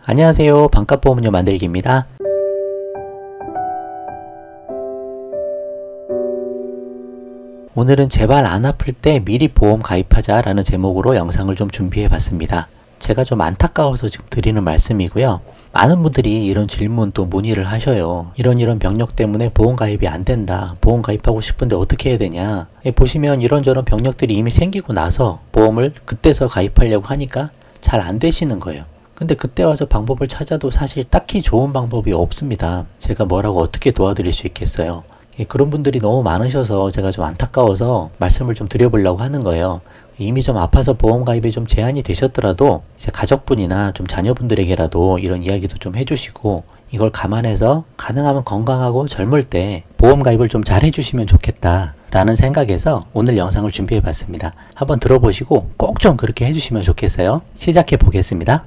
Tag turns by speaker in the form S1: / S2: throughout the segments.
S1: 안녕하세요. 반값보험료 만들기입니다. 오늘은 제발 안 아플 때 미리 보험 가입하자 라는 제목으로 영상을 좀 준비해 봤습니다. 제가 좀 안타까워서 지금 드리는 말씀이고요. 많은 분들이 이런 질문 또 문의를 하셔요. 이런 병력 때문에 보험 가입이 안 된다. 보험 가입하고 싶은데 어떻게 해야 되냐. 보시면 이런저런 병력들이 이미 생기고 나서 보험을 그때서 가입하려고 하니까 잘 안 되시는 거예요. 근데 그때 와서 방법을 찾아도 사실 딱히 좋은 방법이 없습니다. 제가 뭐라고 어떻게 도와드릴 수 있겠어요. 그런 분들이 너무 많으셔서 제가 좀 안타까워서 말씀을 좀 드려보려고 하는 거예요. 이미 좀 아파서 보험 가입에 좀 제한이 되셨더라도 이제 가족분이나 좀 자녀분들에게라도 이런 이야기도 좀 해주시고 이걸 감안해서 가능하면 건강하고 젊을 때 보험 가입을 좀 잘 해주시면 좋겠다 라는 생각에서 오늘 영상을 준비해 봤습니다. 한번 들어보시고 꼭 좀 그렇게 해주시면 좋겠어요. 시작해 보겠습니다.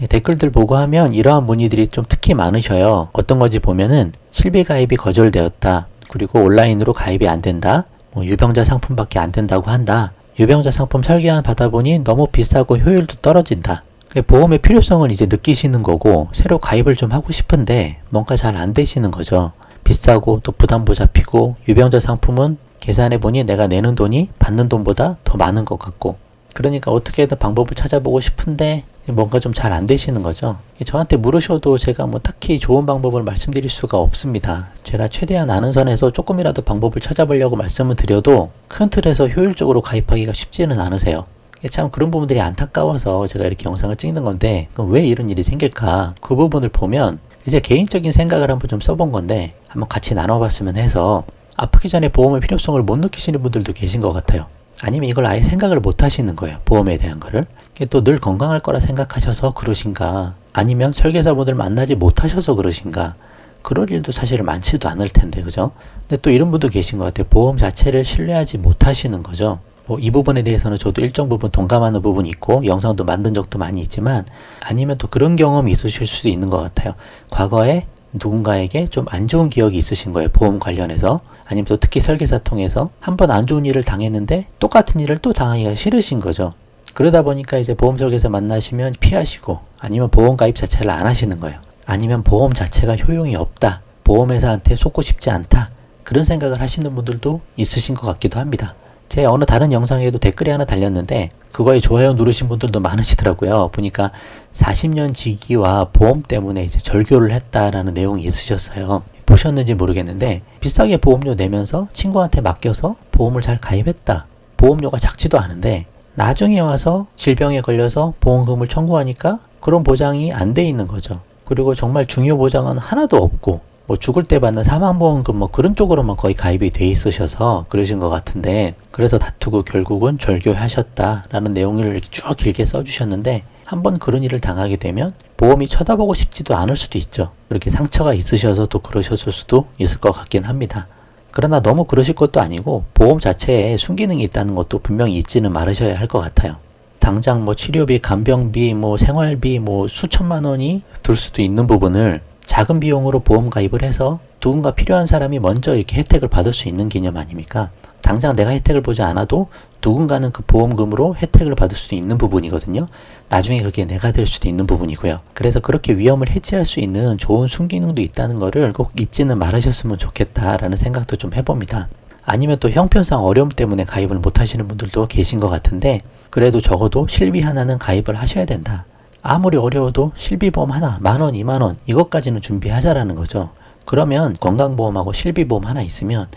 S1: 댓글들 보고 하면 이러한 문의들이 좀 특히 많으셔요. 어떤 건지 보면은 실비 가입이 거절되었다. 그리고 온라인으로 가입이 안 된다. 유병자 상품밖에 안 된다고 한다. 유병자 상품 설계안 받아보니 너무 비싸고 효율도 떨어진다. 보험의 필요성은 이제 느끼시는 거고 새로 가입을 좀 하고 싶은데 뭔가 잘 안 되시는 거죠. 비싸고 또 부담도 잡히고 유병자 상품은 계산해보니 내가 내는 돈이 받는 돈보다 더 많은 것 같고 그러니까 어떻게든 방법을 찾아보고 싶은데 뭔가 좀 잘 안 되시는 거죠. 저한테 물으셔도 제가 뭐 딱히 좋은 방법을 말씀드릴 수가 없습니다. 제가 최대한 아는 선에서 조금이라도 방법을 찾아보려고 말씀을 드려도 큰 틀에서 효율적으로 가입하기가 쉽지는 않으세요. 참 그런 부분들이 안타까워서 제가 이렇게 영상을 찍는 건데 그럼 왜 이런 일이 생길까? 그 부분을 보면 이제 개인적인 생각을 한번 좀 써본 건데 한번 같이 나눠봤으면 해서 아프기 전에 보험의 필요성을 못 느끼시는 분들도 계신 것 같아요. 아니면 이걸 아예 생각을 못 하시는 거예요. 보험에 대한 거를. 또 늘 건강할 거라 생각하셔서 그러신가 아니면 설계사분들 만나지 못하셔서 그러신가 그럴 일도 사실 많지도 않을 텐데 그죠? 근데 또 이런 분도 계신 것 같아요. 보험 자체를 신뢰하지 못하시는 거죠. 이 부분에 대해서는 저도 일정 부분 동감하는 부분이 있고 영상도 만든 적도 많이 있지만 아니면 또 그런 경험이 있으실 수도 있는 것 같아요. 과거에 누군가에게 좀 안 좋은 기억이 있으신 거예요. 보험 관련해서. 아니면 또 특히 설계사 통해서 한 번 안 좋은 일을 당했는데 똑같은 일을 또 당하기가 싫으신 거죠. 그러다 보니까 이제 보험 설계사 만나시면 피하시고 아니면 보험 가입 자체를 안 하시는 거예요. 아니면 보험 자체가 효용이 없다. 보험회사한테 속고 싶지 않다. 그런 생각을 하시는 분들도 있으신 것 같기도 합니다. 제 어느 다른 영상에도 댓글이 하나 달렸는데 그거에 좋아요 누르신 분들도 많으시더라고요. 보니까 40년 지기와 보험 때문에 이제 절교를 했다라는 내용이 있으셨어요. 보셨는지 모르겠는데 비싸게 보험료 내면서 친구한테 맡겨서 보험을 잘 가입했다. 보험료가 작지도 않은데 나중에 와서 질병에 걸려서 보험금을 청구하니까 그런 보장이 안 돼 있는 거죠. 그리고 정말 중요 보장은 하나도 없고 죽을 때 받는 사망보험금 그런 쪽으로만 거의 가입이 돼 있으셔서 그러신 것 같은데 그래서 다투고 결국은 절교하셨다라는 내용을 이렇게 쭉 길게 써주셨는데 한번 그런 일을 당하게 되면 보험이 쳐다보고 싶지도 않을 수도 있죠. 그렇게 상처가 있으셔서 또 그러셨을 수도 있을 것 같긴 합니다. 그러나 너무 그러실 것도 아니고 보험 자체에 순기능이 있다는 것도 분명히 잊지는 말으셔야 할 것 같아요. 당장 치료비, 간병비, 생활비 수천만 원이 들 수도 있는 부분을 작은 비용으로 보험 가입을 해서 누군가 필요한 사람이 먼저 이렇게 혜택을 받을 수 있는 개념 아닙니까? 당장 내가 혜택을 보지 않아도 누군가는 그 보험금으로 혜택을 받을 수도 있는 부분이거든요. 나중에 그게 내가 될 수도 있는 부분이고요. 그래서 그렇게 위험을 해지할 수 있는 좋은 순기능도 있다는 거를 꼭 잊지는 말으셨으면 좋겠다라는 생각도 좀 해봅니다. 아니면 또 형편상 어려움 때문에 가입을 못 하시는 분들도 계신 것 같은데 그래도 적어도 실비 하나는 가입을 하셔야 된다. 아무리 어려워도 실비보험 하나, 10,000원, 20,000원 이것까지는 준비하자라는 거죠. 그러면 건강보험하고 실비보험 하나 있으면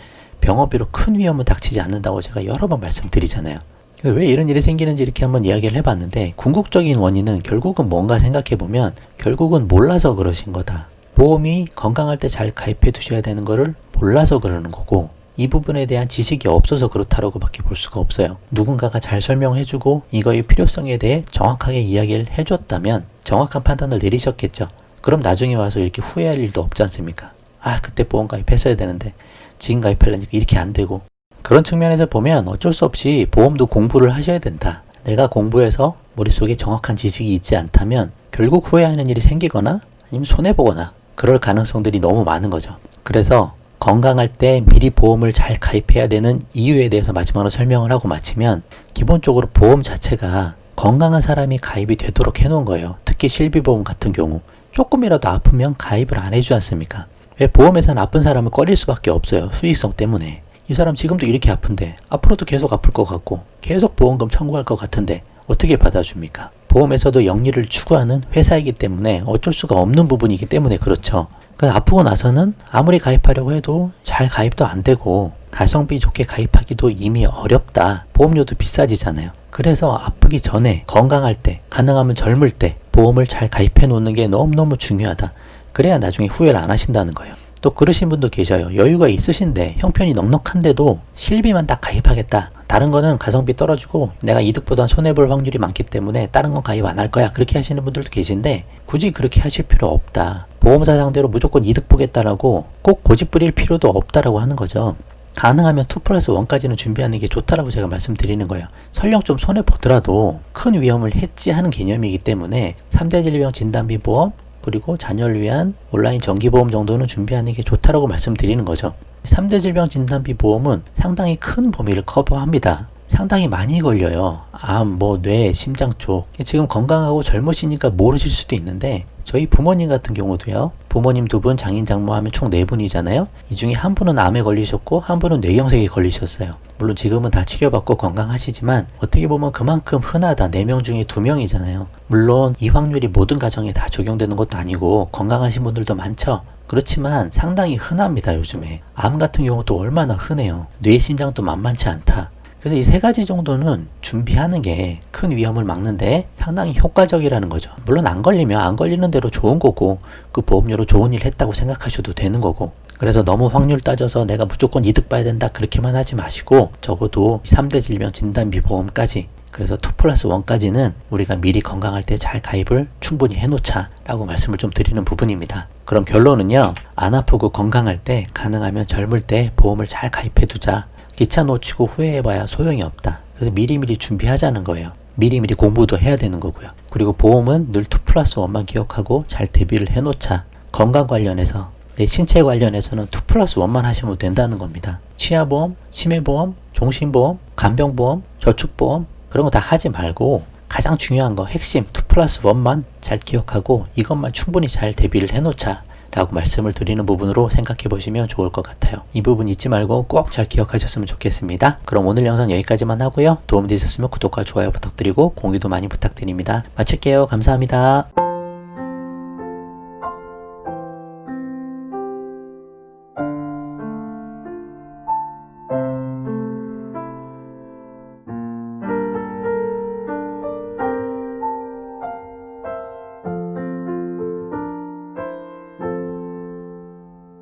S1: 병원비로 큰 위험은 닥치지 않는다고 제가 여러 번 말씀드리잖아요. 왜 이런 일이 생기는지 이렇게 한번 이야기를 해봤는데 궁극적인 원인은 결국은 뭔가 생각해보면 결국은 몰라서 그러신 거다. 보험이 건강할 때 잘 가입해 두셔야 되는 거를 몰라서 그러는 거고 이 부분에 대한 지식이 없어서 그렇다라고 밖에 볼 수가 없어요. 누군가가 잘 설명해주고 이거의 필요성에 대해 정확하게 이야기를 해줬다면 정확한 판단을 내리셨겠죠. 그럼 나중에 와서 이렇게 후회할 일도 없지 않습니까? 그때 보험 가입했어야 되는데 지금 가입하려니까 이렇게 안 되고 그런 측면에서 보면 어쩔 수 없이 보험도 공부를 하셔야 된다. 내가 공부해서 머릿속에 정확한 지식이 있지 않다면 결국 후회하는 일이 생기거나 아니면 손해보거나 그럴 가능성들이 너무 많은 거죠. 그래서 건강할 때 미리 보험을 잘 가입해야 되는 이유에 대해서 마지막으로 설명을 하고 마치면 기본적으로 보험 자체가 건강한 사람이 가입이 되도록 해놓은 거예요. 특히 실비보험 같은 경우 조금이라도 아프면 가입을 안 해주지 않습니까? 왜 보험회사는 아픈 사람을 꺼릴 수밖에 없어요. 수익성 때문에. 이 사람 지금도 이렇게 아픈데 앞으로도 계속 아플 것 같고 계속 보험금 청구할 것 같은데 어떻게 받아줍니까? 보험에서도 영리를 추구하는 회사이기 때문에 어쩔 수가 없는 부분이기 때문에 그렇죠. 그러니까 아프고 나서는 아무리 가입하려고 해도 잘 가입도 안 되고 가성비 좋게 가입하기도 이미 어렵다. 보험료도 비싸지잖아요. 그래서 아프기 전에 건강할 때 가능하면 젊을 때 보험을 잘 가입해 놓는 게 너무너무 중요하다. 그래야 나중에 후회를 안 하신다는 거예요. 또 그러신 분도 계셔요. 여유가 있으신데 형편이 넉넉한데도 실비만 딱 가입하겠다. 다른 거는 가성비 떨어지고 내가 이득보단 손해볼 확률이 많기 때문에 다른 건 가입 안 할 거야. 그렇게 하시는 분들도 계신데 굳이 그렇게 하실 필요 없다. 보험사 상대로 무조건 이득 보겠다라고 꼭 고집 부릴 필요도 없다라고 하는 거죠. 가능하면 2+1까지는 준비하는 게 좋다라고 제가 말씀드리는 거예요. 설령 좀 손해보더라도 큰 위험을 해지하는 개념이기 때문에 3대 질병 진단비 보험 그리고 자녀를 위한 온라인 정기보험 정도는 준비하는 게 좋다라고 말씀드리는 거죠. 3대 질병 진단비 보험은 상당히 큰 범위를 커버합니다. 상당히 많이 걸려요. 암, 뇌, 심장 쪽. 지금 건강하고 젊으시니까 모르실 수도 있는데 저희 부모님 같은 경우도요. 부모님 2분, 장인, 장모 하면 총 4분이잖아요. 이 중에 한 분은 암에 걸리셨고 한 분은 뇌경색에 걸리셨어요. 물론 지금은 다 치료받고 건강하시지만 어떻게 보면 그만큼 흔하다. 4명 중에 2명이잖아요. 물론 이 확률이 모든 가정에 다 적용되는 것도 아니고 건강하신 분들도 많죠. 그렇지만 상당히 흔합니다. 요즘에. 암 같은 경우도 얼마나 흔해요. 뇌, 심장도 만만치 않다. 그래서 이 3가지 정도는 준비하는 게 큰 위험을 막는데 상당히 효과적이라는 거죠. 물론 안 걸리면 안 걸리는 대로 좋은 거고 그 보험료로 좋은 일 했다고 생각하셔도 되는 거고 그래서 너무 확률 따져서 내가 무조건 이득 봐야 된다 그렇게만 하지 마시고 적어도 3대 질병 진단비 보험까지 그래서 2+1까지는 우리가 미리 건강할 때 잘 가입을 충분히 해놓자 라고 말씀을 좀 드리는 부분입니다. 그럼 결론은요. 안 아프고 건강할 때 가능하면 젊을 때 보험을 잘 가입해 두자. 기차 놓치고 후회해봐야 소용이 없다. 그래서 미리미리 준비하자는 거예요. 미리미리 공부도 해야 되는 거고요. 그리고 보험은 늘 2+1만 기억하고 잘 대비를 해놓자. 건강 관련해서 내 신체 관련해서는 2+1만 하시면 된다는 겁니다. 치아보험, 치매보험, 종신보험, 간병보험, 저축보험 그런 거 다 하지 말고 가장 중요한 거 핵심 2+1만 잘 기억하고 이것만 충분히 잘 대비를 해놓자 라고 말씀을 드리는 부분으로 생각해 보시면 좋을 것 같아요. 이 부분 잊지 말고 꼭 잘 기억하셨으면 좋겠습니다. 그럼 오늘 영상 여기까지만 하고요. 도움이 되셨으면 구독과 좋아요 부탁드리고 공유도 많이 부탁드립니다. 마칠게요. 감사합니다.